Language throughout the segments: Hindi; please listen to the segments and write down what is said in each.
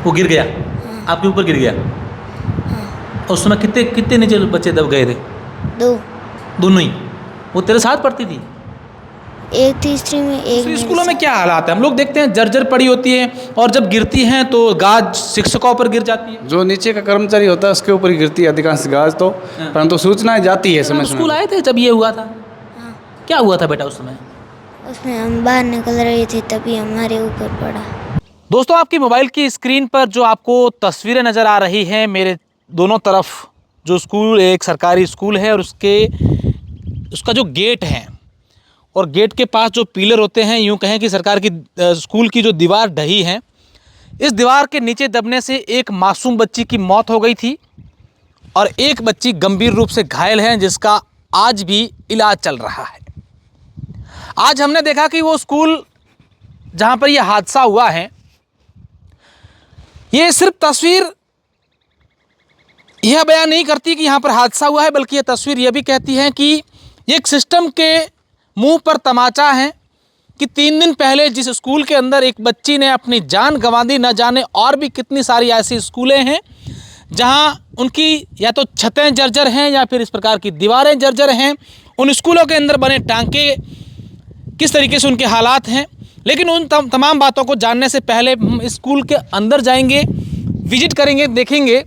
वो गिर गया? हाँ। आपके ऊपर गिर गया? हाँ। और उस समय कितने कितने नीचे बच्चे दब गए थे? 2। दोनों ही? वो तेरे साथ पढ़ती थी? एक तीसरी में, एक दूसरे मेरे स्कूलों में साथ। क्या हालात है? हम लोग देखते हैं जर्जर पड़ी होती है और जब गिरती हैं तो गाज शिक्षकों पर गिर जाती है। जो नीचे का कर्मचारी होता है उसके ऊपर ही गिरती है अधिकांश गाज तो, हाँ। परंतु सूचनाएं जाती है आप समय स्कूल समय आए थे जब ये हुआ था? हाँ। क्या हुआ था बेटा उस समय? उसमें हम बाहर निकल रहे थे तभी हमारे ऊपर पड़ा। दोस्तों, आपकी मोबाइल की स्क्रीन पर जो आपको तस्वीरें नज़र आ रही हैं, मेरे दोनों तरफ जो स्कूल, एक सरकारी स्कूल है और उसका जो गेट है और गेट के पास जो पिलर होते हैं, यूँ कहें कि सरकार की स्कूल की जो दीवार ढही है, इस दीवार के नीचे दबने से एक मासूम बच्ची की मौत हो गई थी और एक बच्ची गंभीर रूप से घायल है जिसका आज भी इलाज चल रहा है। आज हमने देखा कि वो स्कूल जहाँ पर यह हादसा हुआ है, ये सिर्फ तस्वीर यह बयान नहीं करती कि यहाँ पर हादसा हुआ है, बल्कि यह तस्वीर यह भी कहती है कि एक सिस्टम के मुंह पर तमाचा है कि 3 दिन पहले जिस स्कूल के अंदर एक बच्ची ने अपनी जान गंवा दी, न जाने और भी कितनी सारी ऐसी स्कूलें हैं जहाँ उनकी या तो छतें जर्जर हैं या फिर इस प्रकार की दीवारें जर्जर हैं। उन स्कूलों के अंदर बने टांके किस तरीके से उनके हालात हैं। लेकिन उन तमाम बातों को जानने से पहले हम स्कूल के अंदर जाएंगे, विजिट करेंगे, देखेंगे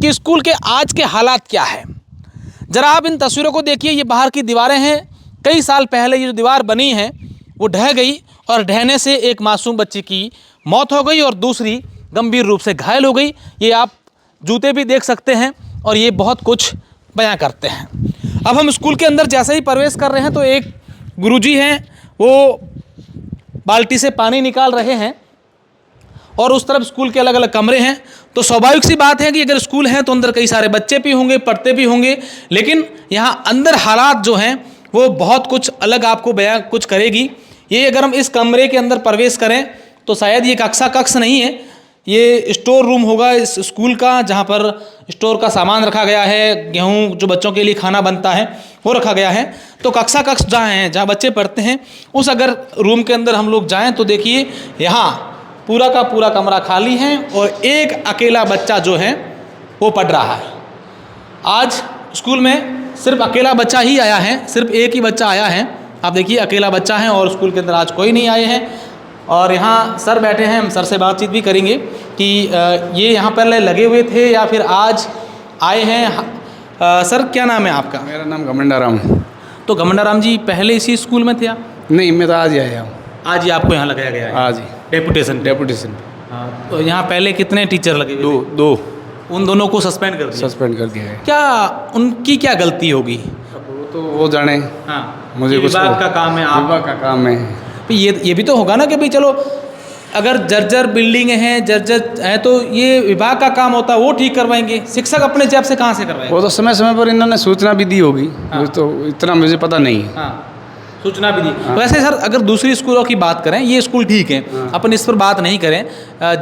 कि स्कूल के आज के हालात क्या है। ज़रा आप इन तस्वीरों को देखिए, ये बाहर की दीवारें हैं। कई साल पहले ये जो दीवार बनी है वो ढह गई और ढहने से एक मासूम बच्ची की मौत हो गई और दूसरी गंभीर रूप से घायल हो गई। ये आप जूते भी देख सकते हैं और ये बहुत कुछ बयां करते हैं। अब हम स्कूल के अंदर जैसे ही प्रवेश कर रहे हैं तो एक गुरुजी हैं, वो बाल्टी से पानी निकाल रहे हैं और उस तरफ स्कूल के अलग अलग कमरे हैं। तो स्वाभाविक सी बात है कि अगर स्कूल है तो अंदर कई सारे बच्चे भी होंगे, पढ़ते भी होंगे, लेकिन यहाँ अंदर हालात जो हैं वो बहुत कुछ अलग आपको बयां कुछ करेगी। ये अगर हम इस कमरे के अंदर प्रवेश करें तो शायद ये कक्ष नहीं है, ये स्टोर रूम होगा इस स्कूल का, जहाँ पर स्टोर का सामान रखा गया है, गेहूँ जो बच्चों के लिए खाना बनता है वो रखा गया है। तो कक्ष जहाँ हैं, जहाँ बच्चे पढ़ते हैं, उस अगर रूम के अंदर हम लोग जाएं तो देखिए यहाँ पूरा का पूरा कमरा खाली है और एक अकेला बच्चा जो है वो पढ़ रहा है। आज स्कूल में सिर्फ अकेला बच्चा ही आया है, सिर्फ एक ही बच्चा आया है। आप देखिए अकेला बच्चा है और स्कूल के अंदर आज कोई नहीं आए हैं। और यहाँ सर बैठे हैं, हम सर से बातचीत भी करेंगे कि ये यहाँ पर लगे हुए थे या फिर आज आए हैं। सर क्या नाम है आपका? मेरा नाम घमंडाराम है। तो घमंडाराम जी पहले इसी स्कूल में थे आप? नहीं, मैं तो आज ही आया हूँ। आज ही आपको यहाँ लगाया गया है? आज ही डेपुटेशन। हाँ, तो यहाँ पहले कितने टीचर लगे हुए थे? 2 उन दोनों को सस्पेंड कर दिया? सस्पेंड कर दिया है। क्या उनकी क्या गलती होगी? अब वो तो वो जाने। हाँ, मुझे कुछ विभाग का काम है, आप विभाग का काम है। ये भी तो होगा ना कि भाई चलो अगर जर्जर बिल्डिंग हैं, जर्जर है तो ये विभाग का काम होता है, वो ठीक करवाएंगे। शिक्षक अपने जेब से कहाँ से करवाएंगे? वो तो समय समय पर इन्होंने सूचना भी दी होगी। हाँ। मुझे तो इतना मुझे पता नहीं है। हाँ, सूचना भी दी। वैसे सर अगर दूसरी स्कूलों की बात करें, ये स्कूल ठीक है, अपन इस पर बात नहीं करें,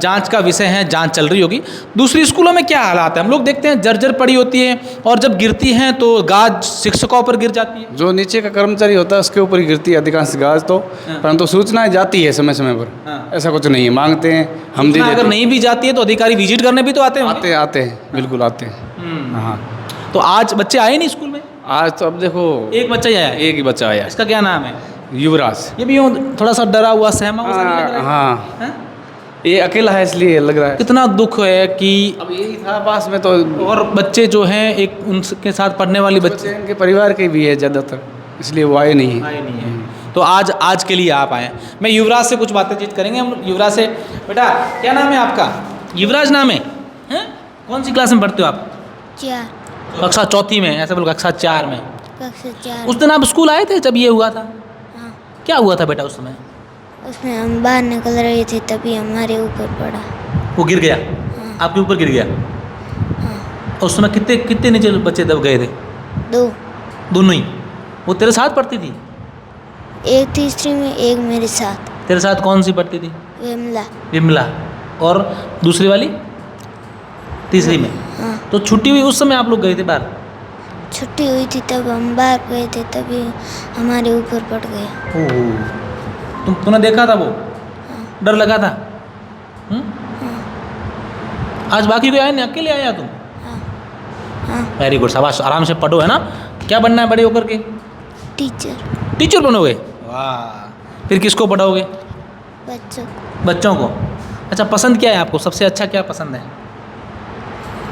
जांच का विषय है, जांच चल रही होगी। दूसरी स्कूलों में क्या हालात है? हम लोग देखते हैं जर्जर पड़ी होती है और जब गिरती हैं तो गाज शिक्षकों पर गिर जाती है। जो नीचे का कर्मचारी होता है उसके ऊपर ही गिरती है अधिकांश गाज तो, परंतु सूचनाएं जाती है समय समय पर। हाँ। ऐसा कुछ नहीं है, मांगते हैं हम दे अगर देते नहीं भी जाती है तो अधिकारी विजिट करने भी तो आते हैं। आते हैं बिल्कुल आते हैं। हाँ, तो आज बच्चे आए नहीं स्कूल में? आज तो अब देखो एक बच्चा ही आया है। एक ही बच्चा आया है, इसका क्या नाम है? युवराज। ये भी यूँ थोड़ा सा डरा हुआ, सहमा हुआ सा नहीं लग रहा है? हाँ, हैं? ये अकेला है इसलिए लग रहा है। कितना दुख है कि अब यही था पास में तो और बच्चे जो हैं एक उनके साथ पढ़ने वाली बच्चे इनके परिवार के भी है ज़्यादातर, इसलिए वो आए नहीं है। आए नहीं है। तो आज के लिए आप आए हैं। मैं युवराज से कुछ बातें चीत करेंगे हम। युवराज से, बेटा क्या नाम है आपका? युवराज नाम है? हैं? कौन सी क्लास में पढ़ते हो आप? 4। कक्षा 4 में? ऐसा बोलो कक्षा 4 में। कक्षा 4। उस दिन आप स्कूल आए थे जब ये हुआ था? हाँ। क्या हुआ था बेटा उस समय? उसमें हम बाहर निकल रहे थे तभी हमारे ऊपर पड़ा। वो गिर गया? हाँ। आपके ऊपर गिर गया? हाँ। उस समय कितने कितने नीचे बच्चे दब गए थे? 2। दोनों ही? वो तेरे साथ पढ़ती थी? एक तीसरी में, एक मेरे साथ। तेरे साथ कौन सी पढ़ती थी? विमला। और दूसरी वाली तीसरी में? हाँ। तो छुट्टी हुई उस समय आप लोग गए थे बाहर? छुट्टी हुई थी तब हम बाहर गए थे तभी हमारे ऊपर पड़ गया। तूने देखा था वो? डर लगा था? आज बाकी कोई आया नहीं, अकेले आया तुम? हाँ वेरी गुड, शाबाश, आराम से पढ़ो, है ना। क्या बनना है बड़े होकर के? टीचर। टीचर बनोगे? वाह। फिर किसको पढ़ाओगे? बच्चों बच्चों को। अच्छा, पसंद क्या है आपको, सबसे अच्छा क्या पसंद है?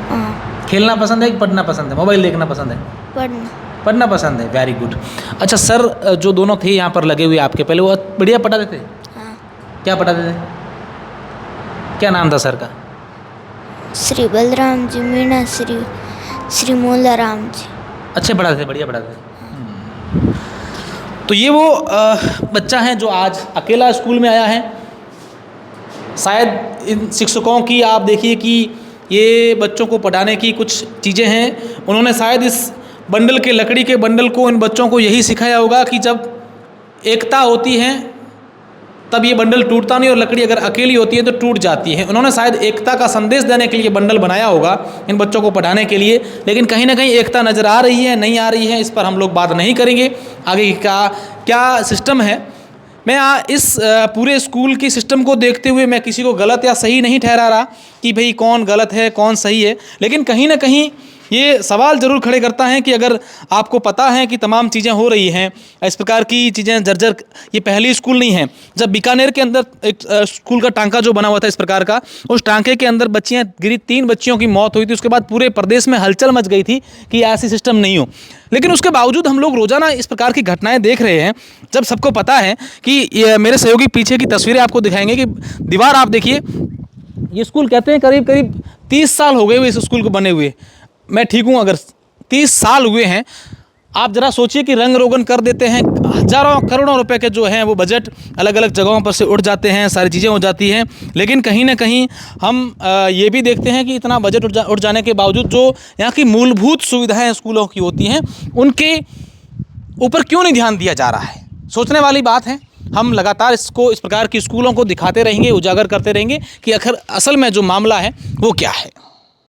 हाँ खेलना पसंद है कि पढ़ना पसंद है? मोबाइल देखना पसंद है? पढ़ना। पढ़ना पसंद है, वेरी गुड। अच्छा सर जो दोनों थे यहाँ पर लगे हुए आपके, पहले वो बढ़िया पढ़ाते थे? हाँ क्या पढ़ाते थे? क्या नाम था सर का? श्री बलराम जी, मीना श्री, श्री मोलाराम जी। अच्छे पढ़ाते थे, बढ़िया पढ़ाते थे। तो ये वो बच्चा है जो आज अकेला स्कूल में आया है। शायद इन शिक्षकों की आप देखिए कि ये बच्चों को पढ़ाने की कुछ चीज़ें हैं, उन्होंने शायद इस बंडल के, लकड़ी के बंडल को इन बच्चों को यही सिखाया होगा कि जब एकता होती है तब ये बंडल टूटता नहीं, और लकड़ी अगर अकेली होती है तो टूट जाती है। उन्होंने शायद एकता का संदेश देने के लिए बंडल बनाया होगा इन बच्चों को पढ़ाने के लिए, लेकिन कहीं ना कहीं एकता नज़र आ रही है, नहीं आ रही है, इस पर हम लोग बात नहीं करेंगे। आगे का क्या सिस्टम है, मैं इस पूरे स्कूल की सिस्टम को देखते हुए मैं किसी को गलत या सही नहीं ठहरा रहा कि भाई कौन गलत है कौन सही है, लेकिन कहीं ना कहीं ये सवाल ज़रूर खड़े करता है कि अगर आपको पता है कि तमाम चीज़ें हो रही हैं, इस प्रकार की चीज़ें जर्जर, ये पहली स्कूल नहीं है। जब बीकानेर के अंदर एक स्कूल का टांका जो बना हुआ था इस प्रकार का, उस टांके के अंदर बच्चियाँ गिरी, 3 बच्चियों की मौत हुई थी, उसके बाद पूरे प्रदेश में हलचल मच गई थी कि ऐसी सिस्टम नहीं हो। लेकिन उसके बावजूद हम लोग रोज़ाना इस प्रकार की घटनाएं देख रहे हैं, जब सबको पता है कि मेरे सहयोगी पीछे की तस्वीरें आपको दिखाएंगे कि दीवार आप देखिए, ये स्कूल कहते हैं करीब करीब 30 साल हो गए हुए इस स्कूल को बने हुए। मैं ठीक हूँ अगर 30 साल हुए हैं। आप ज़रा सोचिए कि रंग रोगन कर देते हैं, हज़ारों करोड़ों रुपए के जो हैं वो बजट अलग अलग जगहों पर से उठ जाते हैं, सारी चीज़ें हो जाती हैं, लेकिन कहीं ना कहीं हम ये भी देखते हैं कि इतना बजट उठ जाने के बावजूद जो यहाँ की मूलभूत सुविधाएं स्कूलों की होती हैं उनके ऊपर क्यों नहीं ध्यान दिया जा रहा है। सोचने वाली बात है। हम लगातार इसको, इस प्रकार की स्कूलों को दिखाते रहेंगे, उजागर करते रहेंगे कि आखिर असल में जो मामला है वो क्या है।